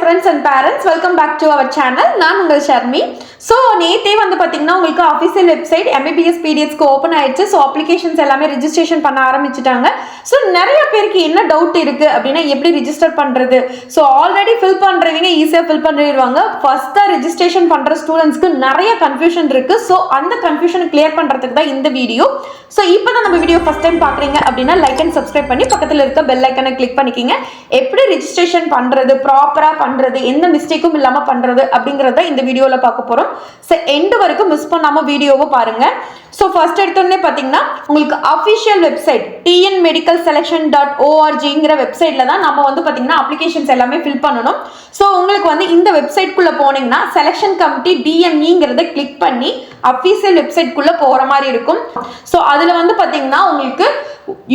friends and parents, welcome back to our channel. நான் உங்கள் Sharmi. So நேற்றே வந்து பார்த்தீங்கன்னா உங்களுக்கு அஃபிஷியல் வெப்சைட் MBBS PDSக்கு ஓப்பன் ஆயிடுச்சு. ஸோ அப்ளிகேஷன்ஸ் எல்லாமே ரிஜிஸ்ட்ரேஷன் பண்ண ஆரம்பிச்சிட்டாங்க. ஸோ நிறைய பேருக்கு என்ன டவுட் இருக்குது அப்படின்னா எப்படி ரிஜிஸ்டர் பண்ணுறது. ஸோ ஆல்ரெடி ஃபில் பண்ணுறவங்க ஈஸியாக ஃபில் பண்ணிடுவாங்க. ஃபஸ்ட்டாக ரிஜிஸ்ட்ரேஷன் பண்ணுற ஸ்டூடெண்ட்ஸ்க்கு நிறைய கன்ஃபியூஷன் இருக்குது. ஸோ அந்த கன்ஃபியூஷனை கிளியர் பண்ணுறதுக்கு தான் இந்த வீடியோ. ஸோ இப்போ தான் நம்ம வீடியோ ஃபஸ்ட் டைம் பார்க்குறீங்க அப்படின்னா லைக் அண்ட் சப்ஸ்கிரைப் பண்ணி பக்கத்தில் இருக்க பெல் ஐக்கனை கிளிக் பண்ணிக்கிங்க. எப்படி ரிஜிஸ்ட்ரேஷன் பண்ணுறது, ப்ராப்பராக பண்ணுறது, எந்த மிஸ்டேக்கும் இல்லாமல் பண்ணுறது அப்படிங்கிறத இந்த வீடியோவில் பார்க்க போகிறோம். ஸோ எண்டு வரைக்கும் மிஸ் பண்ணாமல் வீடியோவை பாருங்கள். ஸோ ஃபர்ஸ்ட் எடுத்தோடனே பார்த்தீங்கன்னா உங்களுக்கு அஃபிஷியல் வெப்சைட் tnmedicalselection.orgங்கிற வெப்சைட்டில் தான் நம்ம வந்து பார்த்தீங்கன்னா அப்ளிகேஷன்ஸ் எல்லாமே ஃபில் பண்ணணும். ஸோ உங்களுக்கு வந்து இந்த வெப்சைட்குள்ளே போனீங்கன்னா செலெக்ஷன் கமிட்டி DMEங்கிறத கிளிக் பண்ணி அஃபிஷியல் வெப்சைட்குள்ளே போகிற மாதிரி இருக்கும். ஸோ அதில் வந்து பார்த்தீங்கன்னா உங்களுக்கு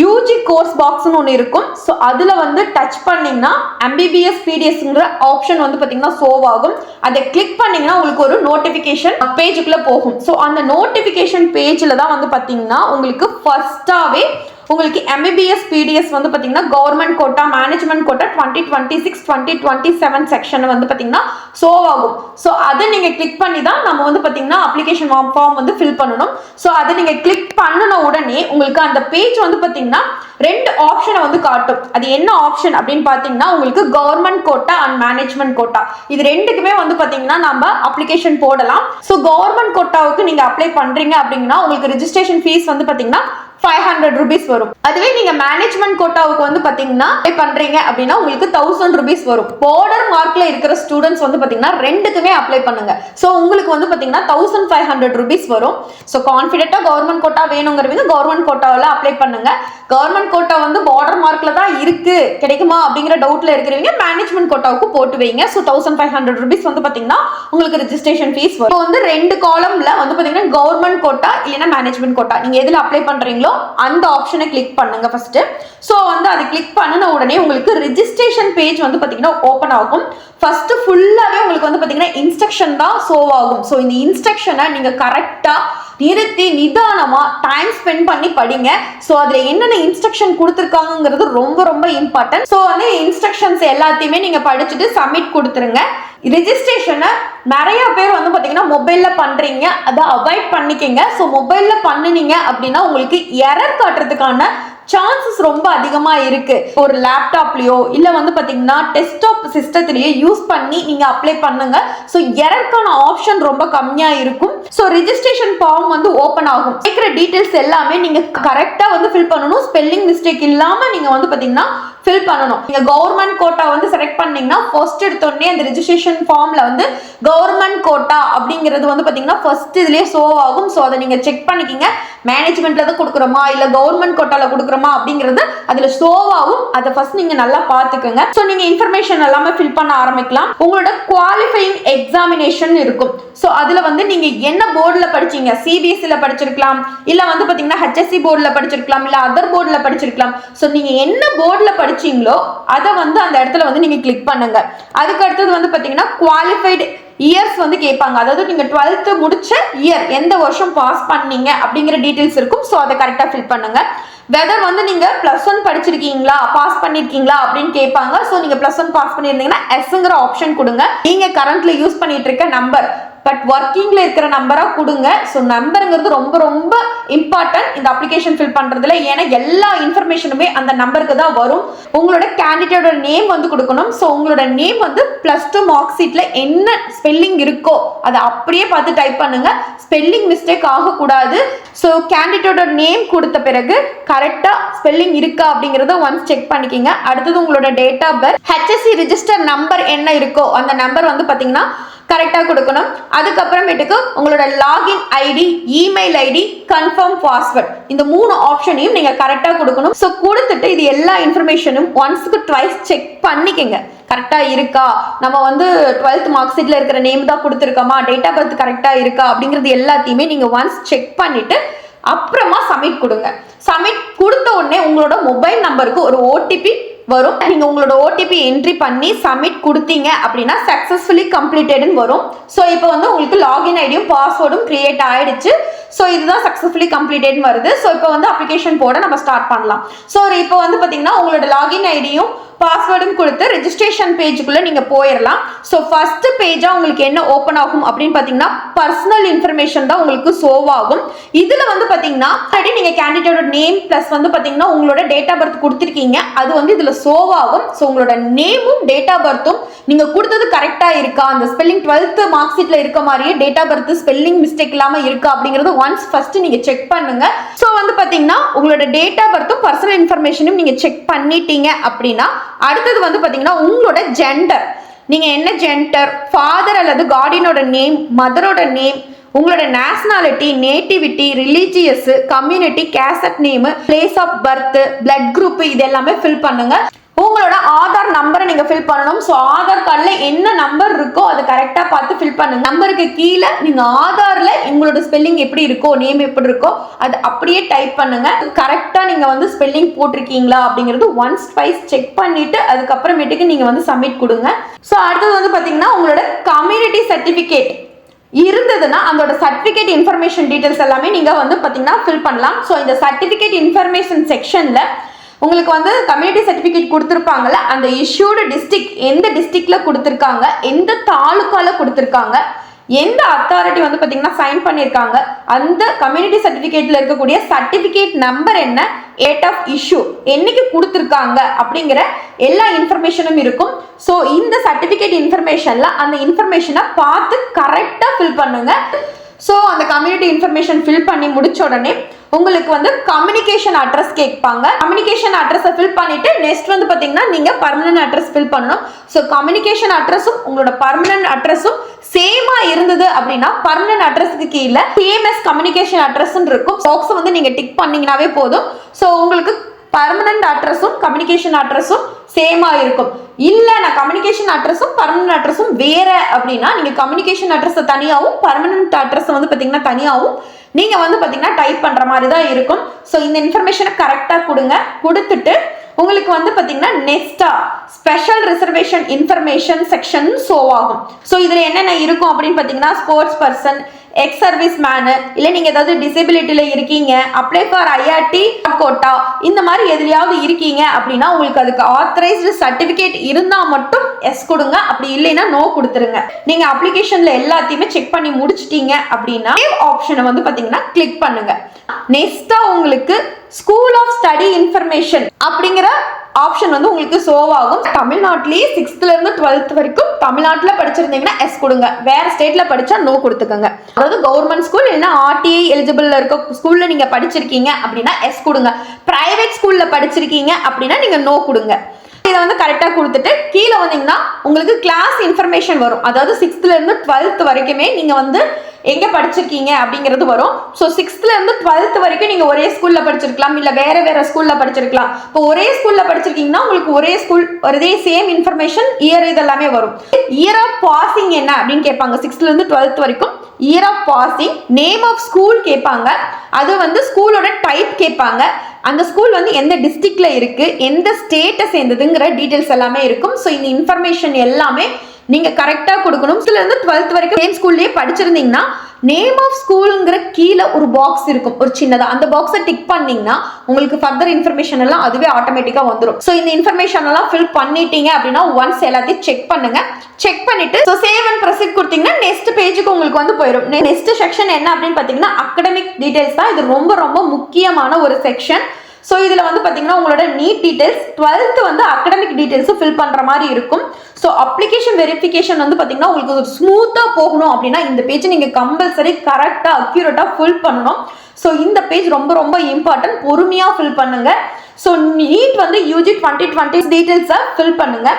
UG கோர்ஸ் பாக்ஸ்னு ஒன்று இருக்கும். ஸோ அதில் வந்து டச் பண்ணிங்கன்னா MBBS PDSங்கிற ஆப்ஷன் வந்து பார்த்தீங்கன்னா ஷோவ் ஆகும். அதை கிளிக் பண்ணிங்கன்னா உங்களுக்கு ஒரு நோட்டிஃபிகேஷன் பேஜுக்குள்ளே போகும். ஸோ அந்த நோட்டிஃபிகேஷன் பேஜில் தான் வந்து பார்த்தீங்கன்னா உங்களுக்கு ஃபர்ஸ்டாகவே உங்களுக்கு MBBS PDS வந்து பார்த்தீங்கன்னா government quota, management quota 2026-2027 section வந்து பார்த்தீங்கன்னா ஷோ ஆகும். ஸோ அதை நீங்கள் கிளிக் பண்ணி தான் நம்ம வந்து பார்த்தீங்கன்னா அப்ளிகேஷன் ஃபார்ம் வந்து ஃபில் பண்ணணும். ஸோ அதை நீங்கள் கிளிக் பண்ணின உடனே உங்களுக்கு அந்த பேஜ் வந்து பார்த்தீங்கன்னா ரெண்டு ஆப்ஷனை வந்து காட்டும். அது என்ன ஆப்ஷன் அப்படின்னு பார்த்தீங்கன்னா உங்களுக்கு government quota and management quota, இது ரெண்டுக்குமே வந்து பார்த்தீங்கன்னா நம்ம அப்ளிகேஷன் போடலாம். ஸோ கவர்மெண்ட் கோட்டாவுக்கு நீங்கள் அப்ளை பண்ணுறீங்க அப்படின்னா உங்களுக்கு ரிஜிஸ்ட்ரேஷன் ஃபீஸ் வந்து பார்த்தீங்கன்னா 500 rupees வரும். அதுவே நீங்க மேனேஜ்மெண்ட் கோட்டாவுக்கு வந்து பாத்தீங்கன்னா அப்ளை பண்றீங்க அப்படின்னா உங்களுக்கு 1000 rupees வரும். பார்டர் மார்க்ல இருக்கிற ஸ்டூடெண்ட்ஸ் வந்து பாத்தீங்கன்னா ரெண்டுக்குமே அப்ளை பண்ணுங்க. சோ உங்களுக்கு வந்து பாத்தீங்கன்னா 1500 rupees வரும். சோ கான்ஃபிடென்ட்டா கவர்மெண்ட் கோட்டா வேணுங்கிறவங்க கவர்மெண்ட் கோட்டாவில் அப்ளை பண்ணுங்க. கவர்மெண்ட் கோட்டா வந்து பார்டர் மார்க்ல தான் இருக்கு, கிடைக்குமா அப்படிங்கிற டவுட்ல இருக்கிறவங்க மேனேஜ்மெண்ட் கோட்டாவுக்கு போட்டு வைங்க. ஸோ 1500 rupees வந்து பாத்தீங்கன்னா உங்களுக்கு ரெஜிஸ்ட்ரேஷன் ஃபீஸ் வரும். இப்போ வந்து ரெண்டு காலம்ல வந்து பாத்தீங்கன்னா கவர்மெண்ட் கோட்டா இல்லைன்னா மேனேஜ்மெண்ட் கோட்டா, நீங்க எதுல அப்ளை பண்றீங்களோ அந்த ஆப்ஷனை கிளிக் பண்ணுங்க ஃபர்ஸ்ட். சோ வந்து அதை கிளிக் பண்ணின உடனே உங்களுக்கு ரெஜிஸ்ட்ரேஷன் பேஜ் வந்து பாத்தீங்கன்னா ஓபன் ஆகும். ஃபர்ஸ்ட் ஃபுல்லாவே உங்களுக்கு வந்து பாத்தீங்கன்னா இன்ஸ்ட்ரக்ஷன் தான் ஷோ ஆகும். சோ இந்த இன்ஸ்ட்ரக்ஷனை நீங்க கரெக்டா நிறுத்தி நிதானமா டைம் ஸ்பெண்ட் பண்ணி படிங்க. ஸோ அதில் என்னென்ன இன்ஸ்ட்ரக்ஷன் கொடுத்துருக்காங்கிறது ரொம்ப ரொம்ப இம்பார்ட்டன்ட். ஸோ வந்து இன்ஸ்ட்ரக்ஷன்ஸ் எல்லாத்தையுமே நீங்கள் படிச்சுட்டு சப்மிட் கொடுத்துருங்க. ரிஜிஸ்ட்ரேஷனை நிறைய பேர் வந்து பார்த்தீங்கன்னா மொபைலில் பண்ணுறீங்க, அதை அவாய்ட் பண்ணிக்கங்க. ஸோ மொபைலில் பண்ணினீங்க அப்படின்னா உங்களுக்கு எரர் காட்டுறதுக்கான சான்சஸ் ரொம்ப அதிகமாக இருக்கு. ஒரு லேப்டாப்லயோ இல்லை வந்து பார்த்தீங்கன்னா டெஸ்க்டாப் சிஸ்டத்திலேயே யூஸ் பண்ணி நீங்கள் அப்ளை பண்ணுங்க. ஸோ எரர்க்கான ஆப்ஷன் ரொம்ப கம்மியாக இருக்கும். ஸோ ரிஜிஸ்ட்ரேஷன் ஃபார்ம் வந்து ஓப்பன் ஆகும். கேட்குற டீட்டெயில்ஸ் எல்லாமே நீங்கள் கரெக்டாக வந்து ஃபில் பண்ணணும். ஸ்பெல்லிங் மிஸ்டேக் இல்லாமல் நீங்கள் வந்து பார்த்தீங்கன்னா ஃபில் பண்ணணும். நீங்கள் கவர்மெண்ட் கோட்டா வந்து செலக்ட் பண்ணீங்கன்னா ஃபர்ஸ்ட் எடுத்தோடனே அந்த ரெஜிஸ்ட்ரேஷன் ஃபார்மில் வந்து கவர்மெண்ட் கோட்டா அப்படிங்கிறது வந்து பார்த்தீங்கன்னா ஃபர்ஸ்ட் இதுலேயே ஷோ ஆகும். ஸோ அதை நீங்கள் செக் பண்ணிக்கிங்க. மேனேஜ்மெண்ட்டில் தான் கொடுக்குறோமா இல்லை கவர்மெண்ட் கோட்டாவில் கொடுக்குறோமா அப்படிங்கிறது அதில் ஷோ ஆகும். அதை ஃபர்ஸ்ட் நீங்கள் நல்லா பார்த்துக்கோங்க. ஸோ நீங்கள் இன்ஃபர்மேஷன் எல்லாமே ஃபில் பண்ண ஆரம்பிக்கலாம். உங்களோட குவாலிஃபையிங் எக்ஸாமினேஷன் இருக்கும். ஸோ அதில் வந்து நீங்கள் என்ன போர்டில் படிச்சீங்க, CBSEல படிச்சிருக்கலாம், இல்லை வந்து பார்த்தீங்கன்னா HSC போர்டில் படிச்சிருக்கலாம், இல்லை அதர் போர்டில் படிச்சிருக்கலாம். ஸோ நீங்கள் என்ன போர்டில் படிச்சீங்களோ அதை வந்து அந்த இடத்துல வந்து நீங்க கிளிக் பண்ணுங்க. அதுக்கு அடுத்தது வந்து பாத்தீங்கன்னா குவாலிஃபைடு இயர்ஸ் வந்து கேட்பாங்க. அதாவது நீங்க 12th முடிச்ச இயர், எந்த வருஷம் பாஸ் பண்ணீங்க அப்படிங்கிற டீடைல்ஸ் இருக்கும். ஸோ அதை கரெக்டா ஃபில் பண்ணுங்க. வெதர் வந்து நீங்க +1 படிச்சிருக்கீங்களா, பாஸ் பண்ணிருக்கீங்களா அப்படின்னு கேட்பாங்க. ஸோ நீங்க +1 பாஸ் பண்ணிருந்தீங்கன்னா Sங்கிற ஆப்ஷன் கொடுங்க. நீங்க கரண்ட்ல யூஸ் பண்ணிட்டு இருக்க நம்பர் பட் ஒர்க்கிங்ல இருக்கிற நம்பரா கொடுங்க. ஸோ நம்பருங்கிறது ரொம்ப ரொம்ப இம்பார்ட்டன்ட் இந்த அப்ளிகேஷன் ஃபில் பண்றதுல. ஏன்னா எல்லா இன்ஃபர்மேஷனுமே அந்த நம்பருக்கு தான் வரும். உங்களோட கேண்டிடேட்டோட நேம் வந்து கொடுக்கணும். ஸோ உங்களோட நேம் வந்து +2 மார்க் ஷீட்ல என்ன ஸ்பெல்லிங் இருக்கோ அதை அப்படியே பார்த்து டைப் பண்ணுங்க. ஸ்பெல்லிங் மிஸ்டேக் ஆகக்கூடாது. ஸோ கேண்டிடேட்டோட நேம் கொடுத்த பிறகு கரெக்டா ஸ்பெல்லிங் இருக்கா அப்படிங்கிறத ஒன்ஸ் செக் பண்ணிக்கிங்க. அடுத்தது உங்களோட date of birth, HSC register number என்ன இருக்கோ அந்த நம்பர் வந்து பார்த்தீங்கன்னா கரெக்டாக கொடுக்கணும். அதுக்கப்புறமேட்டுக்கு உங்களோட login ID, email ID, confirm password, இந்த 3 ஆப்ஷனையும் நீங்கள் கரெக்டாக கொடுக்கணும். ஸோ கொடுத்துட்டு இது எல்லா இன்ஃபர்மேஷனும் ஒன்ஸுக்கு ட்வைஸ் செக் பண்ணிக்கங்க. கரெக்டாக இருக்கா, நம்ம வந்து 12th மார்க் ஷீட்டில் இருக்கிற நேம் தான் கொடுத்துருக்கோமா, டேட் ஆஃப் பர்த் கரெக்டாக இருக்கா அப்படிங்கிறது எல்லாத்தையுமே நீங்கள் ஒன்ஸ் செக் பண்ணிவிட்டு அப்புறமா சப்மிட் கொடுங்க. சப்மிட் கொடுத்த உடனே உங்களோட மொபைல் நம்பருக்கு ஒரு OTP வரும். நீங்க உங்களோட OTP என்ட்ரி பண்ணி சப்மிட் கொடுத்தீங்க அப்படின்னா சக்சஸ்ஃபுல்லி கம்ப்ளீட்டட்னு வரும். ஸோ இப்போ வந்து உங்களுக்கு லாகின் ஐடியும் பாஸ்வேர்டும் கிரியேட் ஆயிடுச்சு. ஸோ இதுதான் சக்ஸஸ்ஃபுல்லி கம்ப்ளீட்டட் வருது. ஸோ இப்போ வந்து அப்ளிகேஷன் போட நம்ம ஸ்டார்ட் பண்ணலாம். ஸோ இப்போ வந்து பார்த்தீங்கன்னா உங்களோட லாகின் ஐடியும் பாஸ்வேர்டும் கொடுத்து ரெஜிஸ்ட்ரேஷன் பேஜுக்குள்ள நீங்க போயிடலாம். ஸோ ஃபர்ஸ்ட் பேஜா உங்களுக்கு என்ன ஓப்பன் ஆகும் அப்படின்னு பார்த்தீங்கன்னா பர்சனல் இன்ஃபர்மேஷன் தான் உங்களுக்கு ஷோவ் ஆகும். இதுல வந்து பார்த்தீங்கன்னா ஆல்ரெடி நீங்க கேண்டிடேட்டோட நேம் பிளஸ் வந்து பார்த்தீங்கன்னா உங்களோட டேட் ஆஃப் பர்த் கொடுத்துருக்கீங்க, அது வந்து இதுல ஷோவ் ஆகும். ஸோ உங்களோட நேமும் டேட் ஆஃப் பர்த்தும் நீங்க கொடுத்தது கரெக்டா இருக்கா, அந்த ஸ்பெல்லிங் 12th மார்க் ஷீட்ல இருக்க மாதிரியே date of birth spelling mistake இல்லாம இருக்கா அப்படிங்கறது ஒன்ஸ் ஃபர்ஸ்ட் நீங்க செக் பண்ணுங்க. ஸோ வந்து பார்த்தீங்கன்னா உங்களோட டேட் ஆஃப் பர்த்தும் பர்சனல் இன்ஃபர்மேஷனும் நீங்க செக் பண்ணிட்டீங்க அப்படின்னா அடுத்தது வந்து பாத்தீங்கன்னா உங்களோட ஜெண்டர், நீங்க என்ன ஜெண்டர், ஃபாதர் அல்லது கார்டியனோட நேம், மதரோட நேம், உங்களோட nationality, nativity, religious, community, caste name, place of birth, blood group இது எல்லாமே ஃபில் பண்ணுங்க. உங்களோட ஆதார் நம்பரை நீங்க ஃபில் பண்ணணும். ஸோ ஆதார் கார்டுல என்ன நம்பர் இருக்கோ அது கரெக்டா பார்த்து ஃபில் பண்ணுங்க. நம்பருக்கு கீழே நீங்க ஆதார்ல உங்களோட ஸ்பெல்லிங் எப்படி இருக்கோ, நேம் எப்படி இருக்கோ அது அப்படியே டைப் பண்ணுங்க. கரெக்டா நீங்க வந்து ஸ்பெல்லிங் போட்டிருக்கீங்களா அப்படிங்கிறது ஒன்ஸ் ட்வைஸ் செக் பண்ணிட்டு அதுக்கப்புறமேட்டுக்கு நீங்க வந்து சப்மிட் கொடுங்க. ஸோ அடுத்தது வந்து பாத்தீங்கன்னா உங்களோட கம்யூனிட்டி சர்டிபிகேட் இருந்ததுன்னா அதோட சர்டிபிகேட் இன்ஃபர்மேஷன் டீடைல்ஸ் எல்லாமே நீங்க வந்து பாத்தீங்கன்னா ஃபில் பண்ணலாம். ஸோ இந்த சர்டிபிகேட் இன்ஃபர்மேஷன் செக்ஷன்ல உங்களுக்கு வந்து கம்யூனிட்டி சர்டிஃபிகேட் கொடுத்துருப்பாங்கல்ல, அந்த இஷ்யூடு டிஸ்ட்ரிக்ட் எந்த டிஸ்ட்ரிக்ட்ல கொடுத்துருக்காங்க, எந்த தாலுக்கால கொடுத்துருக்காங்க, எந்த அத்தாரிட்டி வந்து பார்த்தீங்கன்னா சைன் பண்ணியிருக்காங்க, அந்த கம்யூனிட்டி சர்டிஃபிகேட்ல இருக்கக்கூடிய சர்டிஃபிகேட் நம்பர் என்ன, டேட் ஆஃப் இஷ்யூ என்னைக்கு கொடுத்துருக்காங்க அப்படிங்கிற எல்லா இன்ஃபர்மேஷனும் இருக்கும். ஸோ இந்த சர்டிஃபிகேட் இன்ஃபர்மேஷன்ல அந்த இன்ஃபர்மேஷனை பார்த்து கரெக்டாக ஃபில் பண்ணுங்க. ஸோ அந்த கம்யூனிட்டி இன்ஃபர்மேஷன் ஃபில் பண்ணி முடிச்ச உடனே உங்களுக்கு வந்து கம்யூனிகேஷன் அட்ரஸ் கேட்பாங்க. கம்யூனிகேஷன் அட்ரஸை ஃபில் பண்ணிட்டு நெக்ஸ்ட் வந்து பார்த்தீங்கன்னா நீங்க பர்மனன்ட் அட்ரஸ் ஃபில் பண்ணணும். ஸோ கம்யூனிகேஷன் அட்ரஸும் உங்களோட பர்மனன்ட் அட்ரஸும் சேமா இருந்தது அப்படின்னா பர்மனன்ட் அட்ரஸ்க்கு கீழே சிஎம்எஸ் கம்யூனிகேஷன் அட்ரஸ் இருக்கும். பாக்ஸ் வந்து நீங்க டிக் பண்ணீங்கன்னாவே போதும். ஸோ உங்களுக்கு பர்மனன்ட் அட்ரஸும் கம்யூனிகேஷன் அட்ரஸும் சேமா இருக்கும். இல்ல நான் கம்யூனிகேஷன் அட்ரஸும் பர்மனன்ட் அட்ரஸும் வேற அப்படின்னா நீங்க கம்யூனிகேஷன் அட்ரஸ் தனியாகவும் பர்மனன்ட் அட்ரஸ் வந்து பாத்தீங்கன்னா தனியாகவும் நீங்க வந்து பாத்தீங்கன்னா டைப் பண்ற மாதிரி தான் இருக்கும். ஸோ இந்த இன்ஃபர்மேஷனை கரெக்டா கொடுங்க. கொடுத்துட்டு உங்களுக்கு வந்து பாத்தீங்கன்னா நெக்ஸ்டா special reservation information section show ஆகும். ஸோ இதுல என்னென்ன இருக்கும் அப்படின்னு பாத்தீங்கன்னா sports person, ex service man, இல்ல நீங்க ஏதாவது டிசபிலிட்டியில இருக்கீங்க, அப்ளை ஃபார் ஐஆர்டி கோட்டா இந்த மாதிரி எதுலையாவது இருக்கீங்க அப்படின்னா உங்களுக்கு அதுக்கு ஆத்தரைஸ்டு சர்டிபிகேட் இருந்தா மட்டும் எஸ் கொடுங்க, அப்படி இல்லைன்னா நோ கொடுத்துருங்க. நீங்க அப்ளிகேஷன்ல எல்லாத்தையுமே செக் பண்ணி முடிச்சிட்டீங்க அப்படின்னா ஆப்ஷனை வந்து பாத்தீங்கன்னா கிளிக் பண்ணுங்க. நெக்ஸ்டா உங்களுக்கு ஸ்கூல் ஆஃப் ஸ்டடி இன்ஃபர்மேஷன் அப்படிங்கிற ஆப்ஷன் வந்து உங்களுக்கு ஷோவ் ஆகும். தமிழ்நாட்டிலேயே 6th ல இருந்து 12th வரைக்கும் தமிழ்நாட்டில் படிச்சிருந்தீங்கன்னா எஸ் கொடுங்க, வேற ஸ்டேட்ல படிச்சா நோ கொடுத்துக்கோங்க. அதாவது கவர்மெண்ட் ஸ்கூல் இல்லைன்னா ஆர்டிஐ எலிஜிபிள் இருக்க ஸ்கூல்ல நீங்க படிச்சிருக்கீங்க அப்படின்னா எஸ் கொடுங்க. பிரைவேட் ஸ்கூல்ல படிச்சிருக்கீங்க அப்படின்னா நீங்க நோ கொடுங்க. இதை வந்து கரெக்டா கொடுத்துட்டு கீழே வந்தீங்கன்னா உங்களுக்கு கிளாஸ் இன்ஃபர்மேஷன் வரும். அதாவது 6th ல இருந்து 12th வரைக்குமே நீங்க வந்து எங்க படிச்சிருக்கீங்க அப்படிங்கிறது வரும். ஸோ 6th ல இருந்து 12th வரைக்கும் நீங்க ஒரே ஸ்கூல்ல படிச்சிருக்கலாம், இல்ல வேற வேற ஸ்கூல்ல படிச்சிருக்கலாம். இப்போ ஒரே ஸ்கூல்ல படிச்சிருக்கீங்கன்னா உங்களுக்கு ஒரே ஸ்கூல் ஒரே சேம் இன்ஃபர்மேஷன் இயர் இதெல்லாமே வரும். இயர் ஆஃப் பாசிங் என்ன அப்படின்னு கேட்பாங்க. 6th ல இருந்து 12th வரைக்கும் year of passing, name of school கேட்பாங்க, அது வந்து ஸ்கூலோட டைப் கேட்பாங்க, அந்த ஸ்கூல் வந்து எந்த டிஸ்ட்ரிக்ட்ல இருக்கு, எந்த ஸ்டேட்டை சேர்ந்ததுங்கிற டீடைல்ஸ் எல்லாமே இருக்கும். ஸோ இந்த இன்ஃபர்மேஷன் எல்லாமே நீங்க கரெக்டா கொடுக்கணும். 6th ல இருந்து 12th வரைக்கும் சேம் ஸ்கூல்லயே படிச்சிருந்தீங்கன்னா நேம் ஆஃப் ஸ்கூல்ங்கிற கீழே ஒரு பாக்ஸ் இருக்கும், ஒரு சின்னதா அந்த பாக்ஸை டிக் பண்ணீங்கன்னா உங்களுக்கு ஃபர்தர் இன்ஃபர்மேஷன் எல்லாம் அதுவே ஆட்டோமேட்டிக்கா வந்துடும். ஸோ இந்த இன்ஃபர்மேஷன் எல்லாம் ஃபில் பண்ணிட்டீங்க அப்படின்னா ஒன்ஸ் எல்லாத்தையும் செக் பண்ணுங்க. செக் பண்ணிட்டு ஸோ சேவ் அண்ட் ப்ரொசீட் கொடுத்தீங்கன்னா நெக்ஸ்ட் பேஜுக்கு உங்களுக்கு வந்து போயிடும். நெக்ஸ்ட் செக்ஷன் என்ன அப்படின்னு பார்த்தீங்கன்னா அகடமிக் டீடைல்ஸ் தான். இது ரொம்ப ரொம்ப முக்கியமான ஒரு செக்ஷன். ஸோ இதில் வந்து பார்த்தீங்கன்னா உங்களோட நீட் டீடைல்ஸ் 12th வந்து அகடமிக் டீடைல்ஸும் ஃபில் பண்ணுற மாதிரி இருக்கும். ஸோ அப்ளிகேஷன் வெரிஃபிகேஷன் வந்து பார்த்தீங்கன்னா உங்களுக்கு ஸ்மூத்தாக போகணும் அப்படின்னா இந்த பேஜ் நீங்கள் கம்பல்சரி கரெக்டாக அக்யூரேட்டாக ஃபில் பண்ணணும். ஸோ இந்த பேஜ் ரொம்ப ரொம்ப இம்பார்ட்டன்ட், பொறுமையாக ஃபில் பண்ணுங்க. ஸோ நீட் வந்து யூஜி 2020 டீடைல்ஸை ஃபில் பண்ணுங்க.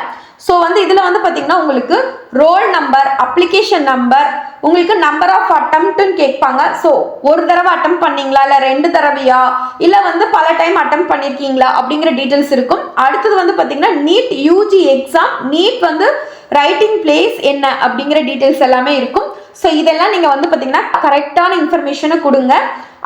ஸோ வந்து இதில் வந்து பார்த்தீங்கன்னா உங்களுக்கு ரோல் நம்பர், அப்ளிகேஷன் நம்பர், உங்களுக்கு நம்பர் ஆஃப் அட்டம்ப்ட்னு கேட்பாங்க. ஸோ ஒரு தடவை அட்டம் பண்ணீங்களா, இல்லை 2 தடவையா, இல்லை வந்து பல டைம் அட்டம் பண்ணியிருக்கீங்களா அப்படிங்கிற டீட்டெயில்ஸ் இருக்கும். அடுத்தது வந்து பார்த்தீங்கன்னா நீட் யூஜி எக்ஸாம், நீட் வந்து ரைட்டிங் பிளேஸ் என்ன அப்படிங்கிற டீட்டெயில்ஸ் எல்லாமே இருக்கும். ஸோ இதெல்லாம் நீங்கள் வந்து பார்த்தீங்கன்னா கரெக்டான இன்ஃபர்மேஷனை கொடுங்க.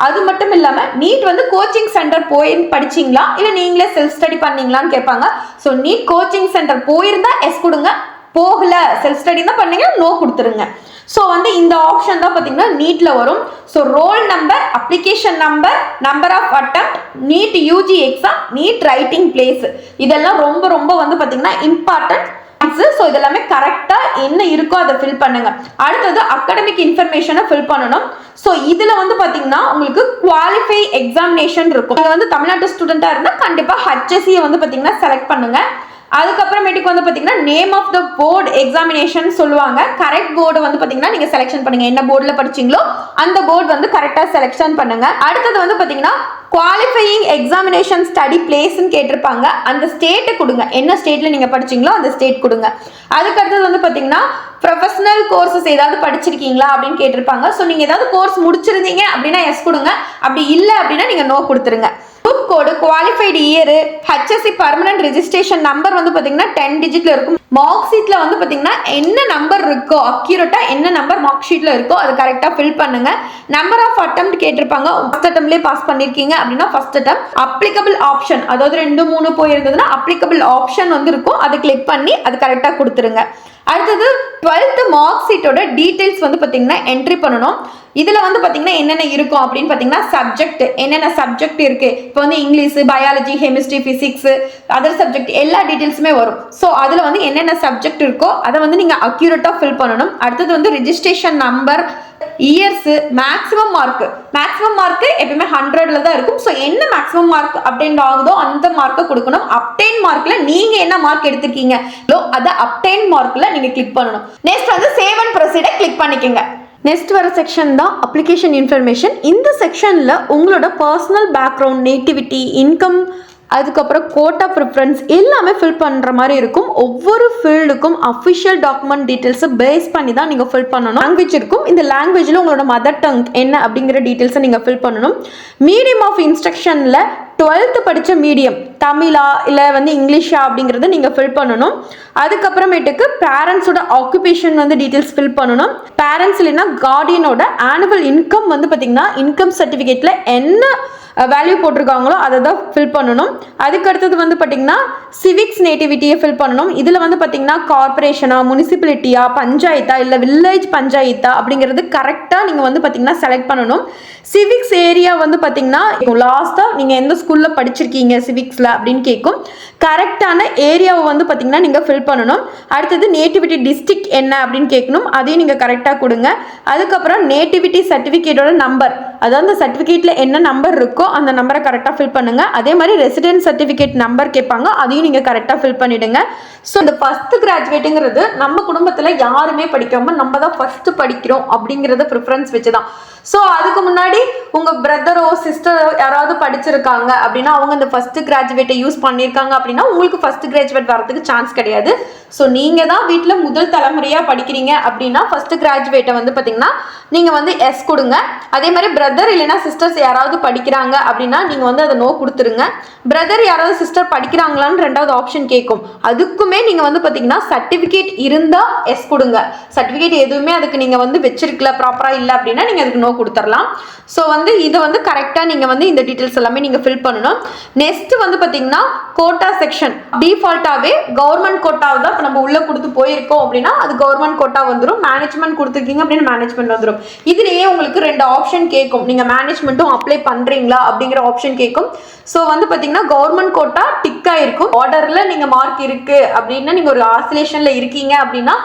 அது மட்டும் இல்லாமல் நீட் வந்து கோச்சிங் சென்டர் போய் படிச்சிங்களா, இல்லை நீங்களே செல்ஃப் ஸ்டடி பண்ணீங்களான்னு கேட்பாங்க. ஸோ நீட் கோச்சிங் சென்டர் போயிருந்தா எஸ் கொடுங்க, போகல செல்ஃப் ஸ்டடி தான் பண்ணீங்க நோ கொடுத்துருங்க. ஸோ வந்து இந்த ஆப்ஷன் தான் பார்த்தீங்கன்னா நீட்ல வரும். So roll number, application number, number of attempt, NEET UG exam, NEET writing place, இதெல்லாம் ரொம்ப ரொம்ப வந்து பார்த்தீங்கன்னா இம்பார்ட்டன்ட். ஸோ இதெல்லாமே கரெக்டா என்ன இருக்கோ அதை ஃபில் பண்ணுங்க. அடுத்தது அகாடமிக் இன்ஃபர்மேஷனை ஃபில் பண்ணணும். ஸோ இதுல வந்து பாத்தீங்கன்னா உங்களுக்கு குவாலிஃபை எக்ஸாமினேஷன் இருக்கும். நீங்க வந்து தமிழ்நாட்டு ஸ்டூடெண்டா இருந்தா கண்டிப்பா HSC வந்து பாத்தீங்கன்னா செலக்ட் பண்ணுங்க. அதுக்கப்புறமேட்டுக்கு வந்து பாத்தீங்கன்னா name of the board examination சொல்லுவாங்க. கரெக்ட் போர்டு வந்து பாத்தீங்கன்னா நீங்க செலக்ஷன் பண்ணுங்க. என்ன போர்டுல படிச்சீங்களோ அந்த போர்டு வந்து கரெக்டா செலக்ஷன் பண்ணுங்க. அடுத்தது வந்து பாத்தீங்கன்னா குவாலிஃபையிங் எக்ஸாமினேஷன் ஸ்டடி பிளேஸ்ன்னு கேட்டிருப்பாங்க. அந்த ஸ்டேட்டை கொடுங்க. என்ன ஸ்டேட்ல நீங்க படிச்சீங்களோ அந்த ஸ்டேட் கொடுங்க. அதுக்கு அடுத்தது வந்து பாத்தீங்கன்னா ப்ரொஃபஷனல் கோர்சஸ் ஏதாவது படிச்சிருக்கீங்களா அப்படின்னு கேட்டிருப்பாங்க. ஸோ நீங்க ஏதாவது கோர்ஸ் முடிச்சிருந்தீங்க அப்படின்னா எஸ் கொடுங்க. அப்படி இல்லை அப்படின்னா நீங்க நோ கொடுத்துருங்க. Group code, qualified year, HSC permanent registration number வந்து பாத்தீங்கன்னா 10 டிஜிட்ல இருக்கும். மார்க் ஷீட்ல வந்து பாத்தீங்கன்னா என்ன நம்பர் இருக்கோ அக்யூரேட்டா என்ன நம்பர் மார்க் ஷீட்ல இருக்கோ அது கரெக்டா ஃபில் பண்ணுங்க. நம்பர் ஆஃப் அட்டெம்ப்ட் கேட்டிருப்பாங்க. ஃபர்ஸ்ட் அட்டெம்ப்ட்லயே பாஸ் பண்ணிருக்கீங்க அப்படின்னா ஃபர்ஸ்ட் அட்டெம்ப்ட். அப்ளிகபிள் ஆப்ஷன், அதாவது 2 3 போயிருந்ததுன்னா அப்ளிகபிள் ஆப்ஷன் வந்து இருக்கும். அதை கிளிக் பண்ணி அது கரெக்டா கொடுத்துருங்க. அடுத்தது 12th மார்க் ஷீட்டோட டீடைல்ஸ் வந்து பாத்தீங்கன்னா என்ட்ரி பண்ணணும். இதுல வந்து பாத்தீங்கன்னா என்னென்ன இருக்கும் அப்படின்னு பாத்தீங்கன்னா சப்ஜெக்ட், என்னென்ன சப்ஜெக்ட் இருக்கு. இப்போ வந்து English, biology, chemistry, physics, other subject எல்லா டீடைல்ஸுமே வரும். ஸோ அதுல வந்து என்னென்ன சப்ஜெக்ட் இருக்கோ அதை வந்து நீங்க அக்யூரேட்டா ஃபில் பண்ணணும். அடுத்தது வந்து registration number, years, maximum mark. Maximum mark எப்பயுமே 100ல தான் இருக்கும். ஸோ என்ன மேக்ஸிமம் மார்க் அப்டெயின் ஆகுதோ அந்த மார்க்கை கொடுக்கணும். அப்டெயின் மார்க்ல நீங்க என்ன மார்க் எடுத்திருக்கீங்க அதை அப்டெயின் மார்க்ல நீங்க கிளிக் பண்ணணும். நெக்ஸ்ட் வந்து சேவ் அண்ட் ப்ரொசீடை கிளிக் பண்ணிக்கோங்க. நெக்ஸ்ட் வர செக்ஷன் தான் அப்ளிகேஷன் இன்ஃபர்மேஷன். இந்த செக்ஷனில் உங்களோட பர்சனல் பேக்ரவுண்ட், நேட்டிவிட்டி, இன்கம், அதுக்கப்புறம் கோட்டா ப்ரிஃபரன்ஸ் எல்லாமே ஃபில் பண்ணுற மாதிரி இருக்கும். ஒவ்வொரு ஃபீல்டுக்கும் அஃபிஷியல் டாக்குமெண்ட் டீட்டெயில்ஸை பேஸ் பண்ணி தான் நீங்கள் ஃபில் பண்ணணும். லாங்குவேஜ் இருக்கும். இந்த லாங்குவேஜில் உங்களோட மதர் டங் என்ன அப்படிங்கிற டீட்டெயில்ஸை நீங்கள் ஃபில் பண்ணணும். மீடியம் ஆஃப் இன்ஸ்ட்ரக்ஷனில் 12th படித்த மீடியம் தமிழா இல்லை வந்து இங்கிலீஷா அப்படிங்கிறத நீங்கள் ஃபில் பண்ணணும். அதுக்கப்புறமேட்டுக்கு பேரண்ட்ஸோட ஆக்குபேஷன் வந்து டீட்டெயில்ஸ் ஃபில் பண்ணணும். பேரண்ட்ஸ் இல்லைன்னா கார்டியனோட ஆனுவல் இன்கம் வந்து பார்த்தீங்கன்னா இன்கம் சர்டிஃபிகேட்டில் என்ன வேல்யூ போட்டிருக்காங்களோ அதை தான் ஃபில் பண்ணணும். அதுக்கு அடுத்தது வந்து பார்த்தீங்கன்னா சிவிக்ஸ் நேட்டிவிட்டியை ஃபில் பண்ணணும். இதில் வந்து பார்த்தீங்கன்னா கார்பரேஷனா, முனிசிபாலிட்டியா, பஞ்சாயத்தா இல்லை வில்லேஜ் பஞ்சாயத்தா அப்படிங்கிறது கரெக்டாக நீங்கள் வந்து பார்த்தீங்கன்னா செலக்ட் பண்ணணும். சிவிக்ஸ் ஏரியா வந்து பார்த்தீங்கன்னா லாஸ்ட்டாக நீங்கள் எந்த ஸ்கூலில் படிச்சிருக்கீங்க சிவிக்ஸில் அப்படின்னு கேட்கும். கரெக்டான ஏரியாவை வந்து பார்த்தீங்கன்னா நீங்கள் ஃபில் பண்ணணும். அடுத்தது நேட்டிவிட்டி டிஸ்ட்ரிக்ட் என்ன அப்படின்னு கேட்கணும். அதையும் நீங்கள் கரெக்டாக கொடுங்க. அதுக்கப்புறம் நேட்டிவிட்டி சர்டிஃபிகேட்டோட நம்பர், அதாவது அந்த சர்டிஃபிகேட்டில் என்ன நம்பர் இருக்கோ அந்த நம்பரை கரெக்டாக ஃபில் பண்ணுங்க. அதே மாதிரி ரெசிடென்ட் சர்டிஃபிகேட் நம்பர் கேட்பாங்க. அதையும் நீங்கள் கரெக்டாக ஃபில் பண்ணிடுங்க. ஸோ இந்த ஃபர்ஸ்ட் கிராஜுவேட்டுங்கிறது நம்ம குடும்பத்தில் யாருமே படிக்காமல் நம்ம தான் ஃபர்ஸ்ட் படிக்கிறோம் அப்படிங்கிறத ப்ரிஃபரன்ஸ் வச்சு தான். ஸோ அதுக்கு முன்னாடி உங்கள் பிரதரோ சிஸ்டரோ யாராவது படிச்சிருக்காங்க அப்படின்னா அவங்க இந்த ஃபர்ஸ்ட் கிராஜுவேட்டை யூஸ் பண்ணியிருக்காங்க அப்படின்னா உங்களுக்கு ஃபர்ஸ்ட் கிராஜுவேட் வரதுக்கு சான்ஸ் கிடையாது. ஸோ நீங்கள் தான் வீட்டில் முதல் தலைமுறையாக படிக்கிறீங்க அப்படின்னா ஃபர்ஸ்ட் கிராஜுவேட்டை வந்து பார்த்தீங்கன்னா நீங்கள் வந்து எஸ் கொடுங்க. அதே மாதிரி பிரதர் இல்லைன்னா சிஸ்டர்ஸ் யாராவது படிக்கிறாங்க அப்படின்னா நீங்கள் வந்து அதை நோ கொடுத்துருங்க. பிரதர் யாராவது சிஸ்டர் படிக்கிறாங்களான்னு 2வது ஆப்ஷன் கேட்கும். அதுக்குமே நீங்கள் வந்து பார்த்தீங்கன்னா சர்டிஃபிகேட் இருந்தால் எஸ் கொடுங்க. சர்டிஃபிகேட் எதுவுமே அதுக்கு நீங்கள் வந்து வச்சிருக்கல ப்ராப்பராக இல்லை அப்படின்னா நீங்கள் அதுக்கு நோ கொடுத்துடலாம். ஸோ வந்து இதை வந்து கரெக்டாக நீங்கள் வந்து இந்த டீட்டெயில்ஸ் எல்லாமே நீங்கள் ஃபில் பண்ணணும். நெக்ஸ்ட் வந்து பார்த்தீங்கன்னா கோட்டா செக்ஷன். டிஃபால்ட்டாகவே கவர்மெண்ட் கோட்டாவை தான் இப்போ நம்ம உள்ளே கொடுத்து போயிருக்கோம் அப்படின்னா அது கவர்மெண்ட் கோட்டா வந்துடும். மேனேஜ்மெண்ட் கொடுத்துருக்கீங்க அப்படின்னு மேனேஜ்மெண்ட் வந்துடும். இதுலேயே உங்களுக்கு 2 ஆப்ஷன் கேட்கும். நீங்கள் மேனேஜ்மெண்ட்டும் அப்ளை பண்ணுறீங்களா அப்படிங்கிற ஆப்ஷன் கேட்கும். ஸோ வந்து பார்த்தீங்கன்னா கவர்மெண்ட் கோட்டா டிக்காக இருக்கும். ஆர்டரில் நீங்கள் மார்க் இருக்குது அப்படின்னா நீங்கள் ஒரு ஆசிலேஷனில் இருக்கீங்க அப்படின்னா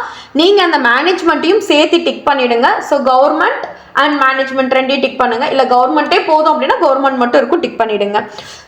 நீங்கள் அந்த மேனேஜ்மெண்ட்டையும் சேர்த்து டிக் பண்ணிவிடுங்க. So government and management 2 tick பண்ணுங்க. இல்லை கவர்மெண்ட்டே போதும் அப்படின்னா கவர்மெண்ட் மட்டும் இருக்கும், டிக் பண்ணிவிடுங்க.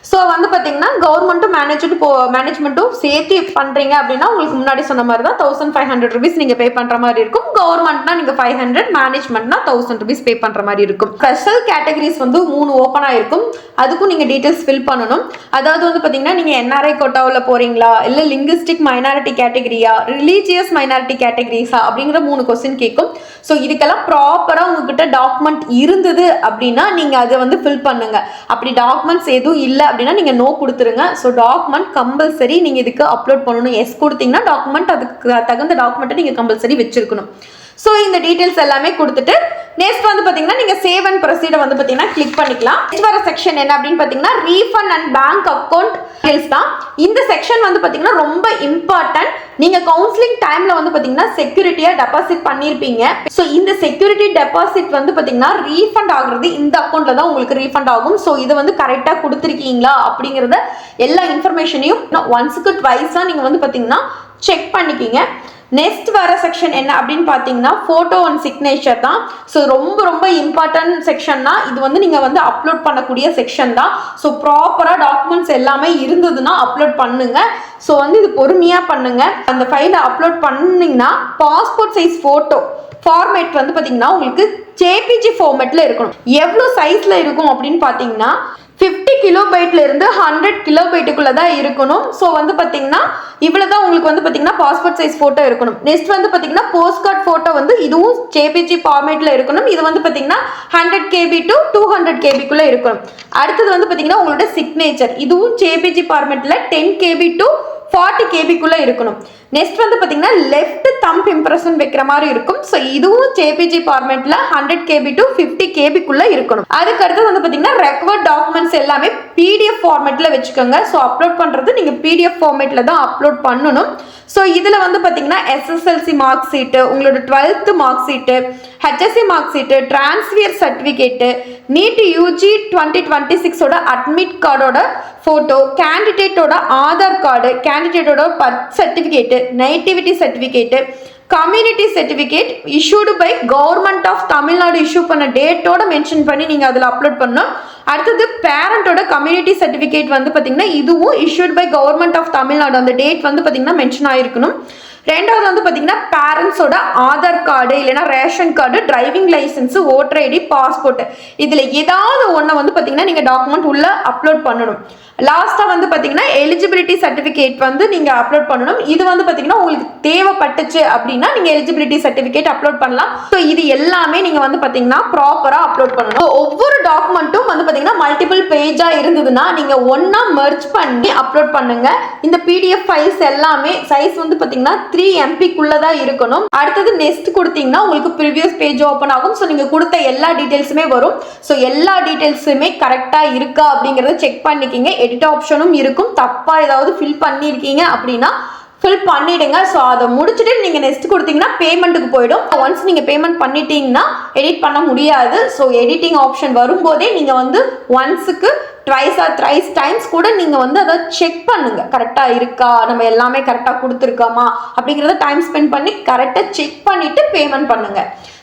ஸோ வந்து பார்த்தீங்கன்னா கவர்மெண்ட்டும் மேனேஜ்மெண்ட்டும் சேர்த்து பண்ணுறீங்க அப்படின்னா உங்களுக்கு முன்னாடி சொன்ன மாதிரி தான் 1500 rupees நீங்கள் பே பண்ணுற மாதிரி இருக்கும். கவர்மெண்ட்னா நீங்கள் 500, மேனேஜ்மெண்ட்னா 1000 rupees பே பண்ணுற மாதிரி இருக்கும். ஸ்பெஷல் கேட்டகரிஸ் வந்து 3 ஓப்பன் ஆகிருக்கும். அதுக்கும் நீங்கள் டீட்டெயில்ஸ் ஃபில் பண்ணணும். அதாவது வந்து பார்த்தீங்கன்னா நீங்கள் NRI கோட்டாவில் போகிறீங்களா இல்லை லிங்குஸ்டிக் மைனாரிட்டி கேட்டகரியா, ரிலீஜியஸ் மைனாரிட்டி கேட்டகரிஸா அப்படிங்கிற 3 கொஸ்டின் கேட்கும். ஸோ இதுக்கெல்லாம் ப்ராப்பராக உங்ககிட்ட டாக்குமெண்ட் இருந்தது அப்படின்னா நீங்கள் அதை வந்து ஃபில் பண்ணுங்க. அப்படி டாக்குமெண்ட்ஸ் எதுவும் இல்லை அப்படின்னா நீங்கள் நோ கொடுத்துருங்க. ஸோ டாக்குமெண்ட் கம்பல்சரி நீங்கள் இதுக்கு அப்லோட் பண்ணணும். எஸ் கொடுத்தீங்கன்னா டாக்குமெண்ட் அதுக்கு தகுந்த டாக்குமெண்ட்டை நீங்கள் கம்பல்சரி வச்சிருக்கணும். ஸோ இந்த டீடைல்ஸ் எல்லாமே கொடுத்துட்டு நெக்ஸ்ட் வந்து பாத்தீங்கன்னா நீங்க சேவ் அண்ட் ப்ரொசீட் வந்து பாத்தீங்கன்னா கிளிக் பண்ணிக்கலாம். நெக்ஸ்ட் வர செக்ஷன் என்ன அப்படின்னு பாத்தீங்கன்னா refund and bank account details தான். இந்த செக்ஷன் வந்து பாத்தீங்கன்னா ரொம்ப இம்பார்ட்டன்ட். நீங்க கவுன்சிலிங் டைம்ல வந்து பாத்தீங்கன்னா செக்யூரிட்டியா டெபாசிட் பண்ணிருப்பீங்க. ஸோ இந்த செக்யூரிட்டி டெபாசிட் வந்து பாத்தீங்கன்னா ரீஃபண்ட் ஆகுறது இந்த அக்கௌண்ட்ல தான் உங்களுக்கு ரீஃபண்ட் ஆகும். ஸோ இது வந்து கரெக்டா கொடுத்துருக்கீங்களா அப்படிங்கறத எல்லா இன்ஃபர்மேஷனையும் ஒன்ஸுக்கு ட்வைஸா நீங்க வந்து பாத்தீங்கன்னா செக் பண்ணிக்கிங்க. நெக்ஸ்ட் வர செக்ஷன் என்ன அப்படின்னு பார்த்தீங்கன்னா ஃபோட்டோ அண்ட் சிக்னேச்சர் தான். ஸோ ரொம்ப ரொம்ப இம்பார்ட்டன்ட் செக்ஷன் தான் இது. வந்து நீங்கள் வந்து அப்லோட் பண்ணக்கூடிய செக்ஷன் தான். ஸோ ப்ராப்பராக டாக்குமெண்ட்ஸ் எல்லாமே இருந்ததுன்னா அப்லோட் பண்ணுங்க. ஸோ வந்து இது பொறுமையாக பண்ணுங்க. அந்த ஃபைலை அப்லோட் பண்ணிங்கன்னா பாஸ்போர்ட் சைஸ் ஃபோட்டோ ஃபார்மேட் வந்து பார்த்தீங்கன்னா உங்களுக்கு ஜேபிஜி ஃபார்மேட்டில் இருக்கணும். எவ்வளோ சைஸில் இருக்கும் அப்படின்னு பார்த்தீங்கன்னா 50 கிலோபைட்ல இருந்து 100 கிலோபைட்டுக்குள்ள தான் இருக்கணும். ஸோ வந்து பார்த்தீங்கன்னா இவ்வளோதான் உங்களுக்கு வந்து பார்த்தீங்கன்னா பாஸ்போர்ட் சைஸ் ஃபோட்டோ இருக்கணும். நெக்ஸ்ட் வந்து பார்த்தீங்கன்னா போஸ்ட் கார்டு ஃபோட்டோ வந்து இதுவும் ஜேபிஜி ஃபார்மேட்டில் இருக்கணும். இது வந்து பார்த்தீங்கன்னா 100 KB to 200 KBக்குள்ளே இருக்கணும். அடுத்தது வந்து பார்த்தீங்கன்னா உங்களோட சிக்னேச்சர் இதுவும் ஜேபிஜி ஃபார்மேட்டில் 10 KB to 40 KBக்குள்ளே இருக்கணும். நெக்ஸ்ட் வந்து பார்த்தீங்கன்னா லெஃப்ட் தம்ப் இம்ப்ரெஷன் வைக்கிற மாதிரி இருக்கும். ஸோ இதுவும் ஜேபிஜி ஃபார்மேட்டில் 100 KB to 50 KBக்குள்ளே இருக்கணும். அதுக்கு அடுத்து வந்து பார்த்தீங்கன்னா ரெக்வர்ட் டாக்குமெண்ட்ஸ் எல்லாமே PDF ஃபார்மேட்டில் வச்சுக்கோங்க. ஸோ அப்லோட் பண்ணுறது நீங்கள் PDF ஃபார்மேட்டில் தான் அப்லோட் பண்ணணும். ஸோ இதில் வந்து பார்த்தீங்கன்னா SSLC மார்க் ஷீட்டு, உங்களோட 12th mark sheet, HSC mark sheet, transfer certificate, NEET UG 2026ஓட அட்மிட் கார்டோட ஃபோட்டோ, கேண்டிடேட்டோட ஆதார் கார்டு, கேண்டிடேட்டோட birth certificate, nativity certificate, community certificate issued by government of Tamil Nadu issue பண்ண டேட்டோட மென்ஷன் பண்ணி நீங்கள் அதில் அப்லோட் பண்ணணும். அடுத்தது பேரண்டோட கம்யூனிட்டி சர்டிஃபிகேட் வந்து பார்த்தீங்கன்னா இதுவும் issued by government of Tamil Nadu அந்த டேட் வந்து பார்த்தீங்கன்னா மென்ஷன் ஆகிருக்கணும். ரெண்டாவது வந்து பார்த்தீங்கன்னா பேரண்ட்ஸோட ஆதார் கார்டு இல்லைன்னா ration card, driving licence, voter ID, passport இதில் ஏதாவது ஒன்று வந்து பார்த்தீங்கன்னா நீங்கள் டாக்குமெண்ட் உள்ள அப்லோட் பண்ணணும். லாஸ்ட்டாக வந்து பார்த்தீங்கன்னா எலிஜிபிலிட்டி சர்டிஃபிகேட் வந்து நீங்கள் அப்லோட் பண்ணணும். இது வந்து பார்த்தீங்கன்னா உங்களுக்கு தேவைப்பட்டுச்சு அப்படின்னா நீங்கள் எலிஜிபிலிட்டி சர்டிஃபிகேட் அப்லோட் பண்ணலாம். ஸோ இது எல்லாமே நீங்கள் வந்து பார்த்தீங்கன்னா ப்ராப்பராக அப்லோட் பண்ணணும். ஒவ்வொரு டாக்குமெண்ட்டும் வந்து பார்த்தீங்கன்னா மல்டிபிள் பேஜாக இருந்ததுன்னா நீங்கள் ஒன்றா மெர்ஜ் பண்ணி அப்லோட் பண்ணுங்க. இந்த PDF ஃபைல்ஸ் எல்லாமே சைஸ் வந்து பார்த்தீங்கன்னா 3 MBக்குள்ளே தான் இருக்கணும். அடுத்தது நெக்ஸ்ட் கொடுத்தீங்கன்னா உங்களுக்கு ப்ரீவியஸ் பேஜ் ஓப்பன் ஆகும். ஸோ நீங்கள் கொடுத்த எல்லா டீட்டெயில்ஸுமே வரும். ஸோ எல்லா டீட்டெயில்ஸுமே கரெக்டாக இருக்கா அப்படிங்கிறத செக் பண்ணிக்கிங்க. எடிட் ஆப்ஷனும் இருக்கும். தப்பா ஏதாவது ஃபில் பண்ணியிருக்கீங்க அப்படின்னா ஃபில் பண்ணிடுங்க. ஸோ அதை முடிச்சுட்டு நீங்கள் நெக்ஸ்ட் கொடுத்தீங்கன்னா பேமெண்ட்டுக்கு போயிடும். ஒன்ஸ் நீங்கள் பேமெண்ட் பண்ணிட்டீங்கன்னா எடிட் பண்ண முடியாது. ஸோ எடிட்டிங் ஆப்ஷன் வரும்போதே நீங்கள் வந்து ஒன்ஸுக்கு ட்வைஸ் ஆர் த்ரைஸ் டைம்ஸ் கூட நீங்கள் வந்து அதை செக் பண்ணுங்க. கரெக்டாக இருக்கா, நம்ம எல்லாமே கரெக்டாக கொடுத்துருக்கோமா அப்படிங்கிறத டைம் ஸ்பெண்ட் பண்ணி கரெக்டாக செக் பண்ணிட்டு பேமெண்ட் பண்ணுங்க.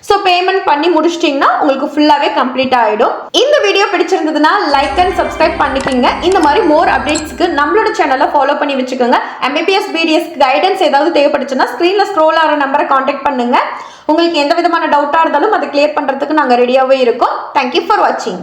ஸோ பேமெண்ட் பண்ணி முடிச்சிட்டிங்கன்னா உங்களுக்கு ஃபுல்லாகவே கம்ப்ளீட் ஆகிடும். இந்த வீடியோ பிடிச்சிருந்ததுன்னா லைக் அண்ட் சப்ஸ்கிரைப் பண்ணிக்கிங்க. இந்த மாதிரி மோர் அப்டேட்ஸ்க்கு நம்மளோட சேனலை ஃபாலோ பண்ணி வச்சுக்கோங்க. MBBS BDS கைடன்ஸ் ஏதாவது தேவைப்பட்டுச்சுன்னா ஸ்க்ரீனில் ஸ்க்ரோல் ஆகிற நம்பரை காண்டாக்ட் பண்ணுங்க. உங்களுக்கு எந்த விதமான டவுட்டாக இருந்தாலும் அதை கிளியர் பண்ணுறதுக்கு நாங்கள் ரெடியாகவே இருக்கோம். தேங்க்யூ ஃபார் வாட்சிங்.